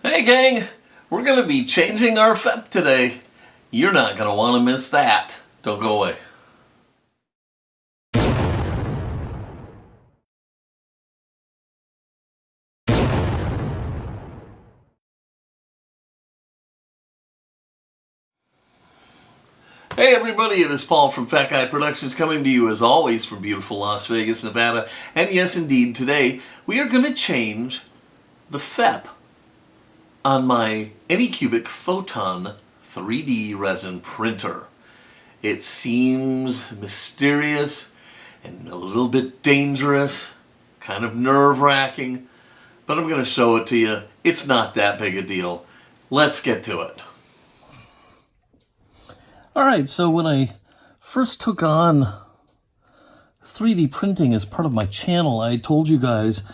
Hey gang, we're going to be changing our FEP today. You're not going to want to miss that. Don't go away. Hey everybody, it is Paul from Fat Guy Productions coming to you as always from beautiful Las Vegas, Nevada. And yes indeed, today we are going to change the FEP on my Anycubic Photon 3D resin printer. It seems mysterious and a little bit dangerous, kind of nerve-wracking, but I'm going to show it to you. It's not that big a deal. Let's get to it. Alright, so when I first took on 3D printing as part of my channel, I told you guys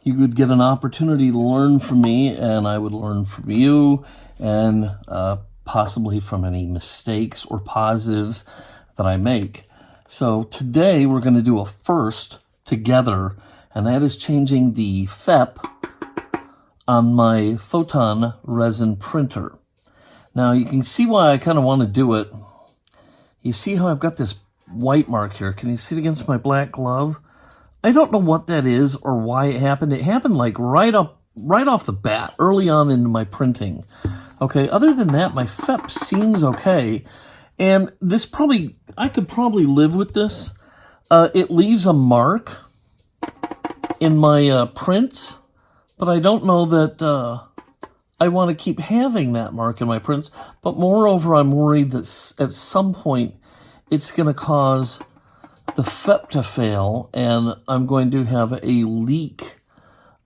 you would get an opportunity to learn from me, and I would learn from you, and possibly from any mistakes or positives that I make. So today we're going to do a first together, and that is changing the FEP on my Photon resin printer. Now you can see why I kind of want to do it. You see how I've got this white mark here? Can you see it against my black glove? I don't know what that is or why it happened. It happened like right off the bat, early on in my printing. Okay, other than that, my FEP seems okay. And this I could probably live with this. It leaves a mark in my prints, but I don't know that I want to keep having that mark in my prints. But moreover, I'm worried that at some point it's going to cause the FEP to fail, and I'm going to have a leak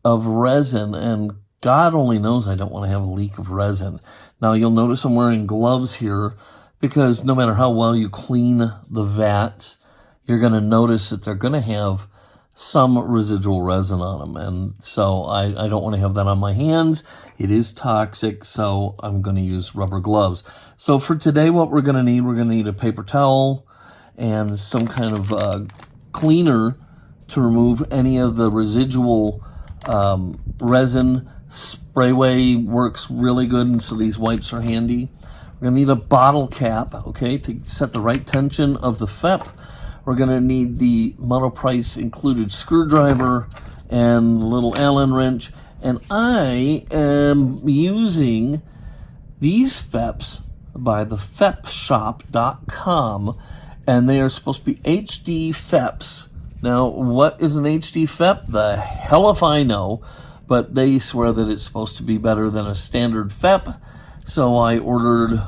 of resin, and God only knows I don't want to have a leak of resin. Now you'll notice I'm wearing gloves here because no matter how well you clean the vats, you're going to notice that they're going to have some residual resin on them, and so I don't want to have that on my hands. It is toxic, so I'm going to use rubber gloves. So for today, what we're going to need a paper towel and some kind of cleaner to remove any of the residual resin. Sprayway works really good, and so these wipes are handy. We're going to need a bottle cap, okay, to set the right tension of the FEP. We're going to need the Monoprice included screwdriver and little Allen wrench. And I am using these FEPs by the FEPshop.com, and they are supposed to be HD FEPs. Now, what is an HD FEP? The hell if I know, but they swear that it's supposed to be better than a standard FEP. So I ordered,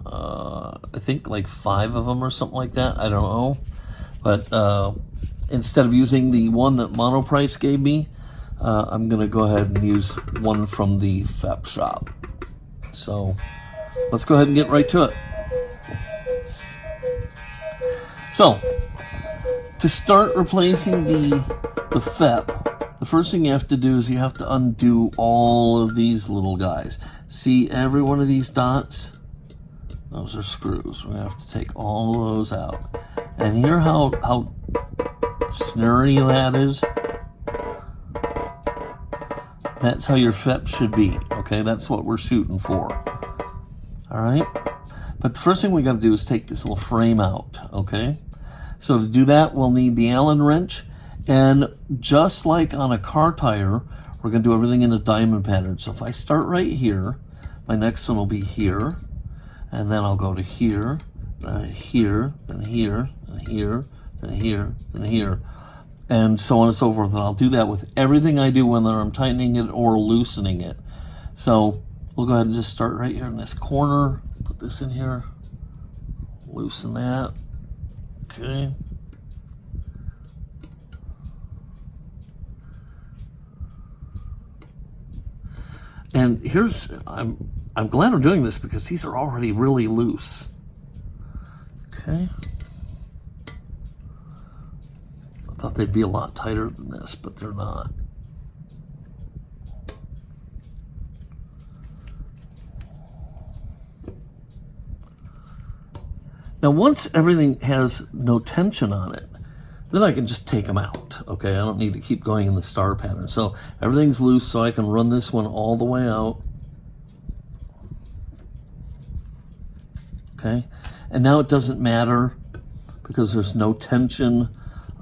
I think like 5 of them or something like that. I don't know. But instead of using the one that Monoprice gave me, I'm going to go ahead and use one from the FEP shop. So let's go ahead and get right to it. So to start replacing the FEP, the first thing you have to do is you have to undo all of these little guys. See every one of these dots? Those are screws. We're going to have to take all of those out. And hear how snurry that is? That's how your FEP should be, okay? That's what we're shooting for, all right? But the first thing we got to do is take this little frame out, okay? So to do that, we'll need the Allen wrench, and just like on a car tire, we're going to do everything in a diamond pattern. So if I start right here, my next one will be here, and then I'll go to here, here, and here, and here, and here, and here, and so on and so forth. And I'll do that with everything I do, whether I'm tightening it or loosening it. So we'll go ahead and just start right here in this corner. Put this in here, loosen that, okay. And here's, I'm glad I'm doing this because these are already really loose. Okay. I thought they'd be a lot tighter than this, but they're not. Now, once everything has no tension on it, then I can just take them out, okay? I don't need to keep going in the star pattern. So everything's loose, so I can run this one all the way out. okay? And now it doesn't matter because there's no tension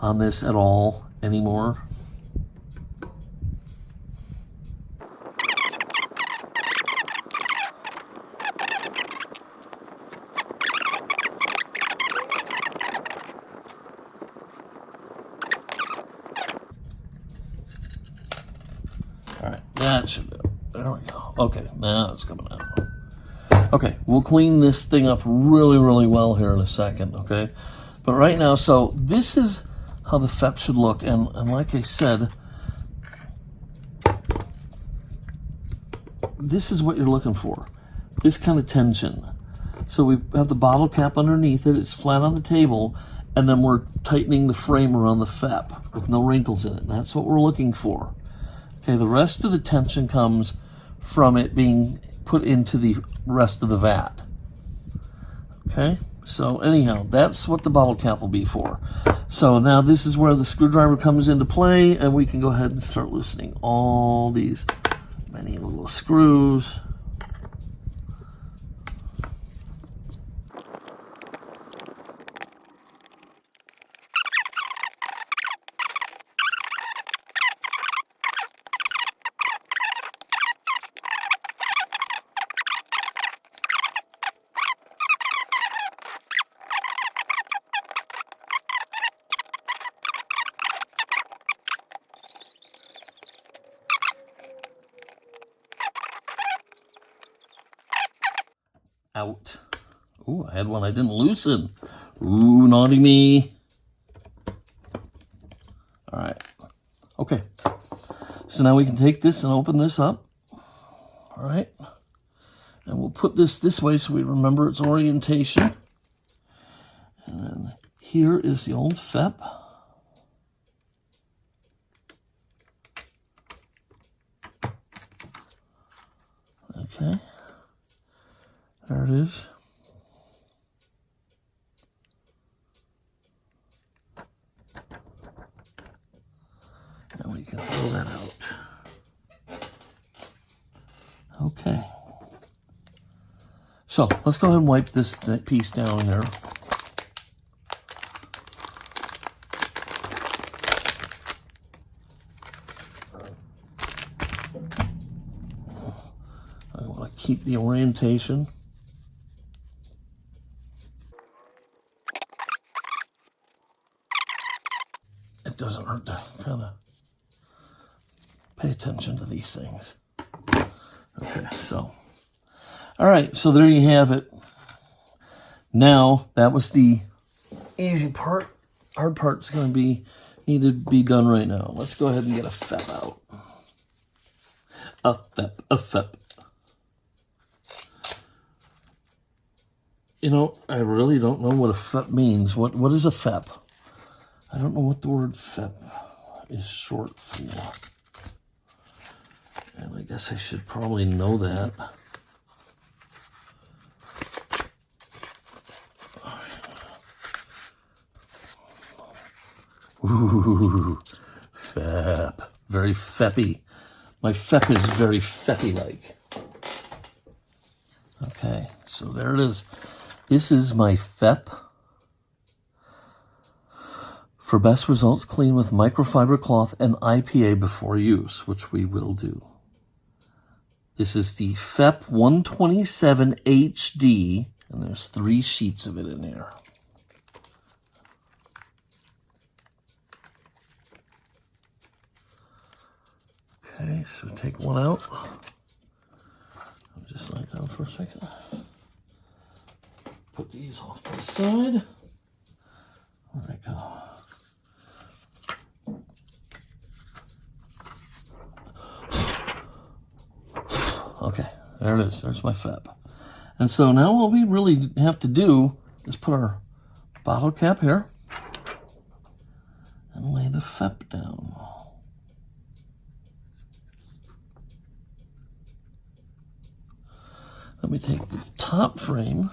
on this at all anymore. All right, that should do it. There we go. Okay, now it's coming out. Okay, we'll clean this thing up really, really well here in a second, okay? But right now, so this is how the FEP should look, and like I said, this is what you're looking for, this kind of tension. So we have the bottle cap underneath it, it's flat on the table, and then we're tightening the frame around the FEP with no wrinkles in it. That's what we're looking for. Okay, the rest of the tension comes from it being put into the rest of the vat. Okay, so anyhow, that's what the bottle cap will be for. So now this is where the screwdriver comes into play, and we can go ahead and start loosening all these many little screws. Out. Ooh, I had one I didn't loosen. Ooh, naughty me. All right. Okay. So now we can take this and open this up. All right. And we'll put this way so we remember its orientation. And then here is the old FEP. Okay. There it is. And we can throw that out. Okay. So let's go ahead and wipe this piece down there. I want to keep the orientation. It doesn't hurt to kind of pay attention to these things. Okay, so, all right, so there you have it. Now, that was the easy part. Hard part's going to need to be done right now. Let's go ahead and get a FEP out. A FEP. You know, I really don't know what a FEP means. What is a FEP? I don't know what the word FEP is short for. And I guess I should probably know that. Ooh, FEP. Very FEPy. My FEP is very FEPy-like. Okay, so there it is. This is my FEP. For best results, clean with microfiber cloth and IPA before use, which we will do. This is the FEP 127 HD, and there's 3 sheets of it in there. Okay, so take one out. I'll just lie down for a second. Put these off to the side. There we go. Okay, there it is. There's my FEP. And so now all we really have to do is put our bottle cap here and lay the FEP down. Let me take the top frame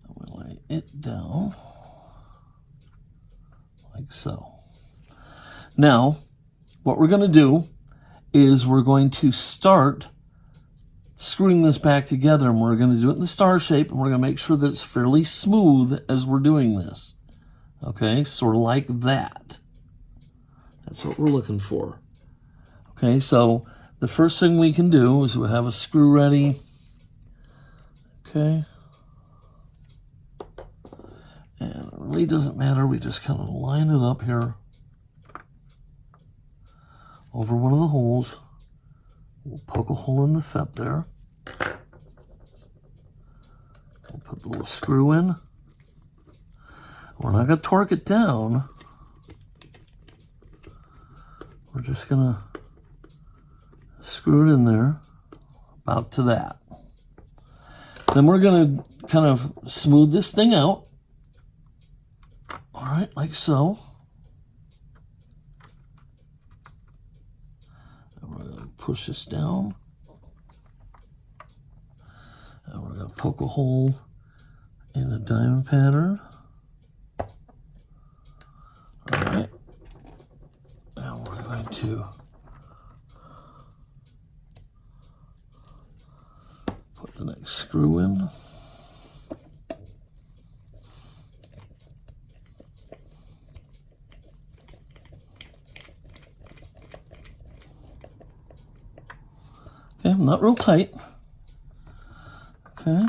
and we'll lay it down like so. Now, what we're going to do is we're going to start screwing this back together, and we're going to do it in the star shape, and we're going to make sure that it's fairly smooth as we're doing this. Okay, sort of like that. That's what we're looking for. Okay, so the first thing we can do is we'll have a screw ready. Okay. And it really doesn't matter. We just kind of line it up here over one of the holes. We'll poke a hole in the FEP there. We'll put the little screw in. We're not going to torque it down. We're just going to screw it in there, about to that. Then we're going to kind of smooth this thing out. All right, like so. And we're going to push this down. And we're going to poke a hole in the diamond pattern. All right. And we're going to put the next screw in. Okay, not real tight. Okay.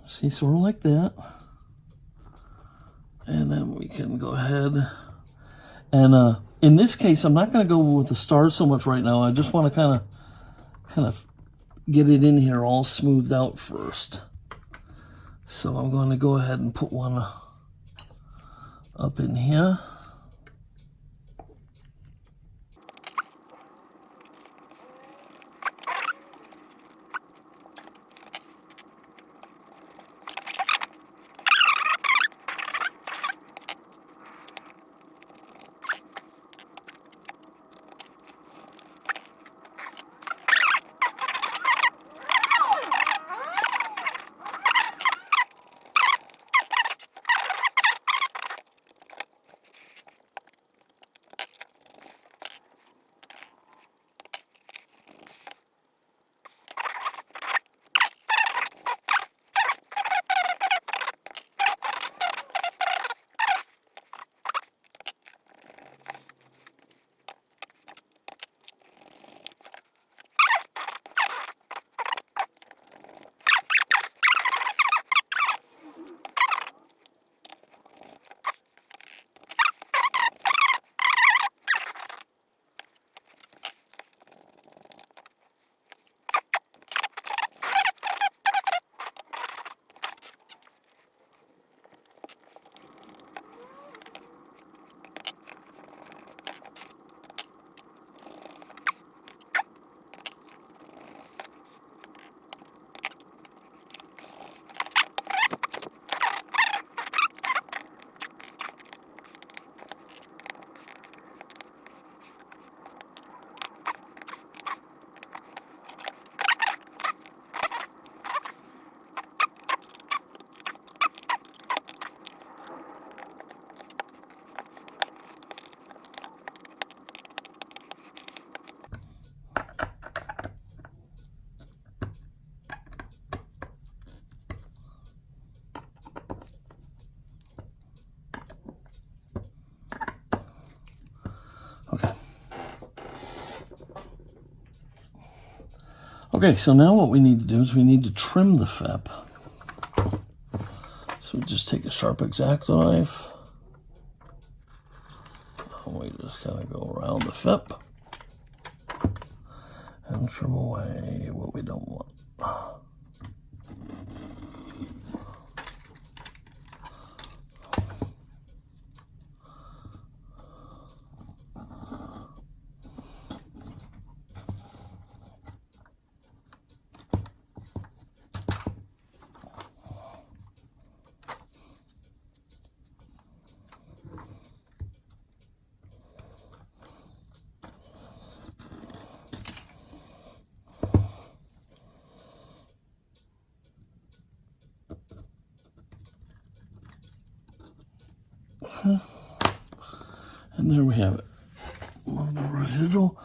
See, sort of like that. And then we can go ahead and in this case, I'm not going to go with the stars so much right now. I just want to kind of get it in here all smoothed out first. So I'm going to go ahead and put one up in here. Okay, so now what we need to do is we need to trim the FEP. So we just take a sharp X-Acto knife. And we just kind of go around the FEP and trim away what we don't want. And there we have it. More of the residual.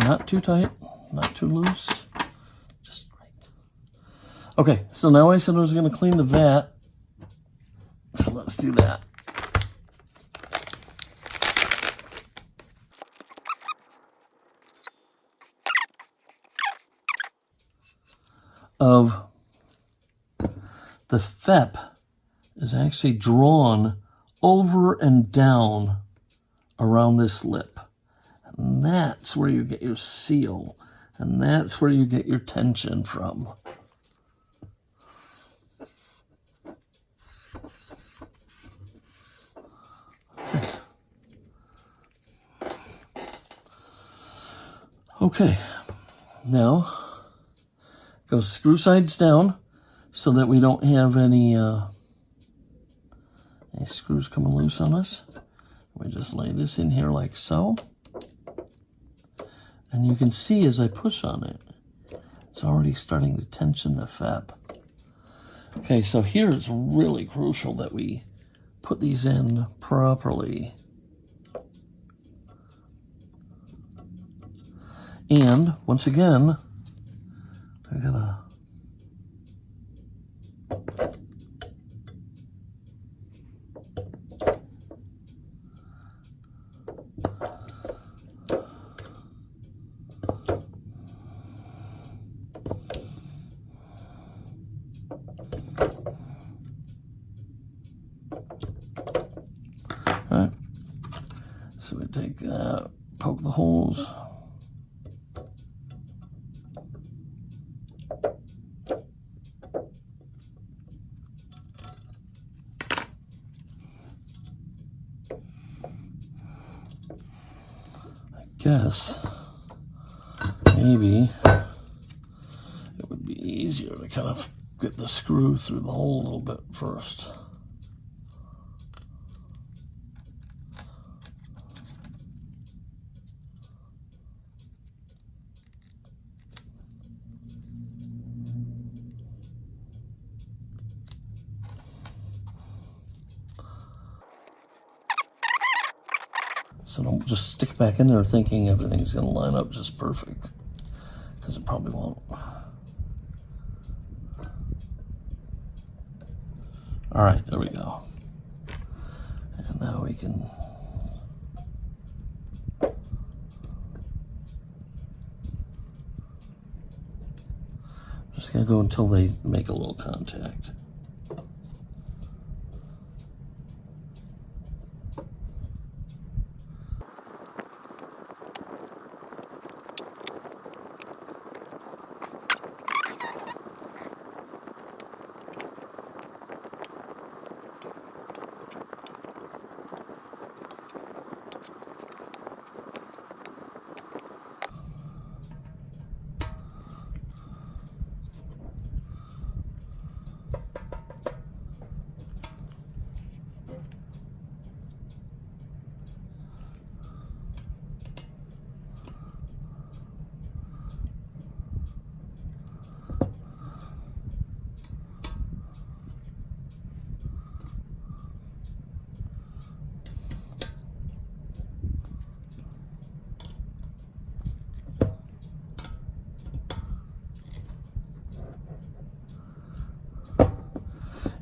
Not too tight, not too loose, just right. Okay, so now I said I was going to clean the vat, so let's do that. Of the FEP is actually drawn over and down around this lip. And that's where you get your seal. And that's where you get your tension from. Okay, now go screw sides down so that we don't have any screws coming loose on us. We just lay this in here like so. And you can see as I push on it, it's already starting to tension the FEP. Okay, so here it's really crucial that we put these in properly. And once again, I gotta so we take that, poke the holes. Guess maybe it would be easier to kind of get the screw through the hole a little bit first. So don't just stick it back in there thinking everything's going to line up just perfect, because it probably won't. All right, there we go. And now we can just going to go until they make a little contact.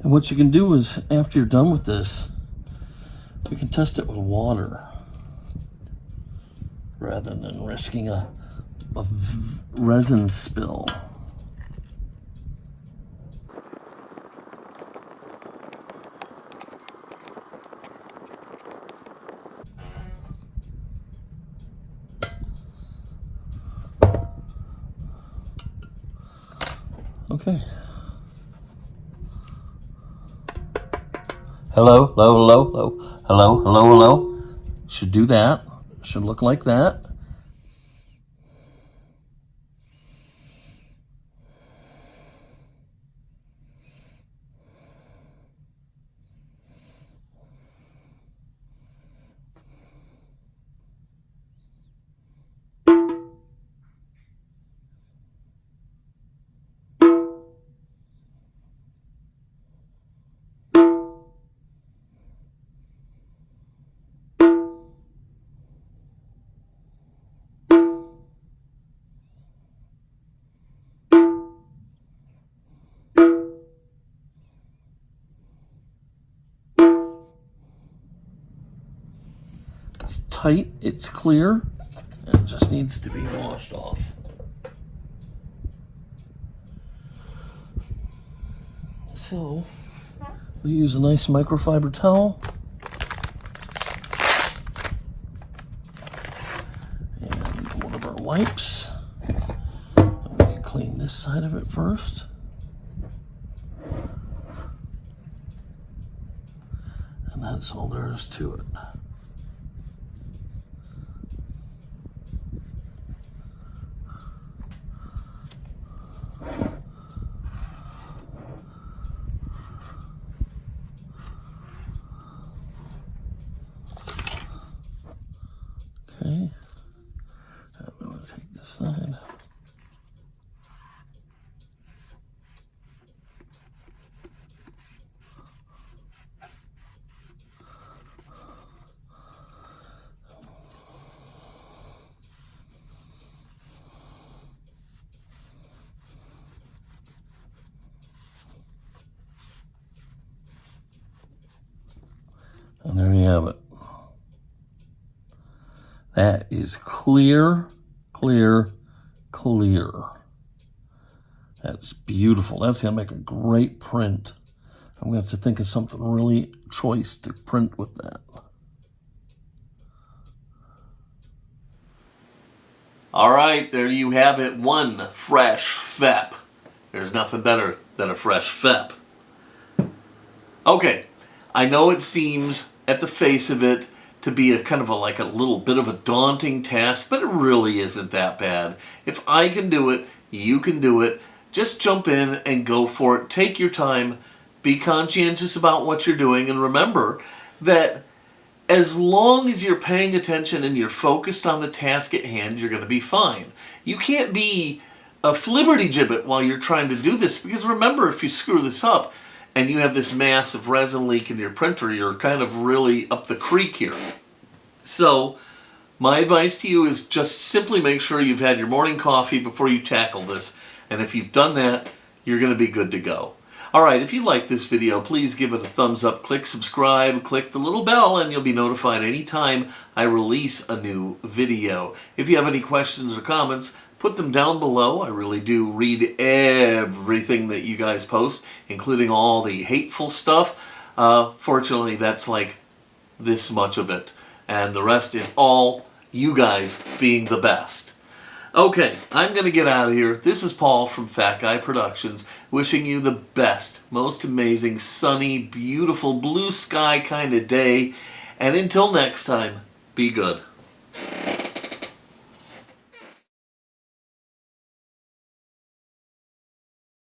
And what you can do is, after you're done with this, you can test it with water rather than risking a resin spill. Okay. Hello, hello, hello, hello, hello, hello, hello. Should do that. Should look like that. tight, it's clear, and it just needs to be washed off. So we use a nice microfiber towel and one of our wipes. And we can clean this side of it first. And that's all there is to it. Okay, I'm going to take this side. And there you have it. That is clear, clear, clear. That's beautiful. That's going to make a great print. I'm going to have to think of something really choice to print with that. All right, there you have it. One fresh FEP. There's nothing better than a fresh FEP. Okay, I know it seems at the face of it to be a kind of like a little bit of a daunting task, but it really isn't that bad. If I can do it, you can do it. Just jump in and go for it. Take your time. Be conscientious about what you're doing, and remember that as long as you're paying attention and you're focused on the task at hand, you're going to be fine. You can't be a flibberty-gibbet while you're trying to do this, because remember, if you screw this up and you have this massive resin leak in your printer, you're kind of really up the creek here. So my advice to you is just simply make sure you've had your morning coffee before you tackle this, and if you've done that, you're going to be good to go. Alright, if you like this video, please give it a thumbs up, click subscribe, click the little bell, and you'll be notified anytime I release a new video. If you have any questions or comments, put them down below. I really do read everything that you guys post, including all the hateful stuff. Fortunately, that's like this much of it, and the rest is all you guys being the best. Okay, I'm going to get out of here. This is Paul from Fat Guy Productions, wishing you the best, most amazing, sunny, beautiful, blue sky kind of day. And until next time, be good.